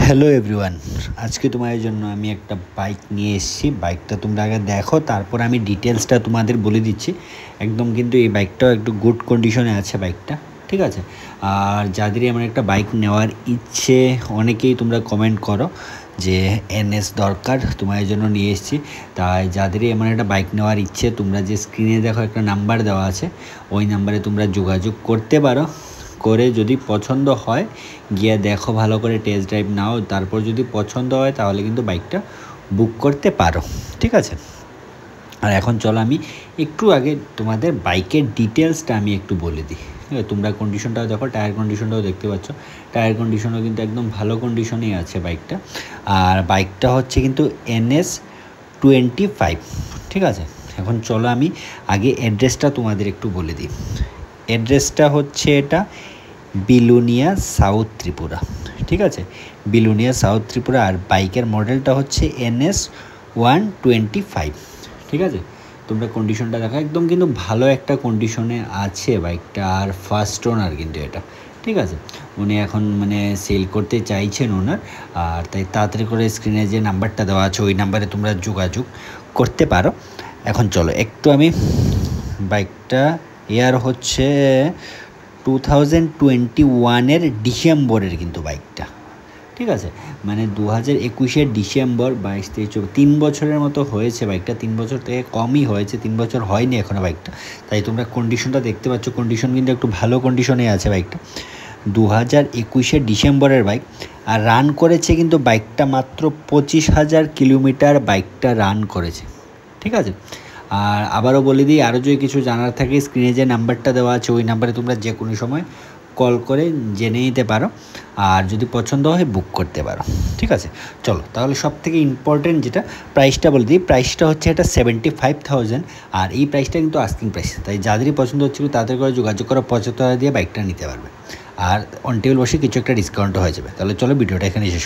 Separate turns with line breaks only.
Hello everyone, আজকে তোমাদের জন্য আমি একটা বাইক নিয়ে এসেছি। বাইকটা তোমরা আগে দেখো, তারপর আমি ডিটেলসটা তোমাদের বলে দিচ্ছি। একদম কিন্তু এই বাইকটাও একটু গুড কন্ডিশনে আছে বাইকটা, ঠিক আছে। আর যাদেরই আমার একটা বাইক নেওয়ার ইচ্ছে, অনেকেই তোমরা কমেন্ট করো যে এনএস দরকার, তোমাদের জন্য নিয়ে এসেছি। তাই যাদেরই আমার একটা বাইক নেওয়ার ইচ্ছে, তোমরা যে স্ক্রিনে দেখো একটা নাম্বার দেওয়া আছে, ওই নাম্বারে তোমরা যোগাযোগ করতে পারো। করে যদি পছন্দ হয় গিয়ে দেখো, ভালো করে টেস্ট ড্রাইভ নাও, তারপর যদি পছন্দ হয় তাহলে কিন্তু বাইকটা বুক করতে পারো, ঠিক আছে। আর এখন চলো আমি একটু আগে তোমাদের বাইকের ডিটেলসটা আমি একটু বলে দিই। ঠিক আছে, তোমরা কন্ডিশনটাও দেখো, টায়ার কন্ডিশনটাও দেখতে পাচ্ছ। টায়ার কন্ডিশনও কিন্তু একদম ভালো কন্ডিশনেই আছে বাইকটা। আর বাইকটা হচ্ছে কিন্তু NS25, ঠিক আছে। এখন চলো আমি আগে অ্যাড্রেসটা তোমাদের একটু বলে দিই। অ্যাড্রেসটা হচ্ছে এটা বিলুনিয়া সাউথ ত্রিপুরা, ঠিক আছে, বিলুনিয়া সাউথ ত্রিপুরা। আর বাইকের মডেলটা হচ্ছে NS125, ঠিক আছে। তোমরা কন্ডিশনটা দেখো, একদম কিন্তু ভালো একটা কন্ডিশনে আছে বাইকটা। আর ফার্স্ট ওনার কিন্তু এটা, ঠিক আছে। উনি এখন সেল করতে চাইছেন ওনার, আর তাই তাড়াতাড়ি করে স্ক্রিনে যে নাম্বারটা দেওয়া আছে ওই নাম্বারে তোমরা যোগাযোগ করতে পারো। এখন চলো একটু আমি বাইকটা, এয়ার হচ্ছে 2021 ডিসেম্বরের কিন্তু বাইকটা, ঠিক আছে। 2021 ডিসেম্বর, 22, 23, 24, 3 বছরের মতো হয়েছে বাইকটা। 3 বছর থেকে কমই হয়েছে, 3 বছর হয়নি এখনও বাইকটা। তাই তোমরা কন্ডিশনটা দেখতে পাচ্ছ, কন্ডিশন কিন্তু একটু ভালো কন্ডিশনে আছে বাইকটা। 2021 ডিসেম্বরের বাইক। আর রান করেছে কিন্তু বাইকটা মাত্র 25,000 কিলোমিটার বাইকটা রান করেছে, ঠিক আছে। আর আবারও বলে দিই, আরও যদি কিছু জানার থাকে স্ক্রিনে যে নাম্বারটা দেওয়া আছে ওই নাম্বারে তোমরা যে কোনো সময় কল করে জেনে নিতে পারো। আর যদি পছন্দ হয় বুক করতে পারো, ঠিক আছে। চলো তাহলে সব থেকে ইম্পর্টেন্ট যেটা, প্রাইসটা বলে দিই। প্রাইসটা হচ্ছে এটা 75,000। আর এই প্রাইসটা কিন্তু আস্কিং প্রাইস, তাই যাদেরই পছন্দ হচ্ছিল তাদের করে যোগাযোগ করো, 75,000 দিয়ে বাইকটা নিতে পারবে। আর অন টেবিল বসে কিছু একটা ডিসকাউন্টও হয়ে যাবে। তাহলে চলো ভিডিওটা এখানে শেষ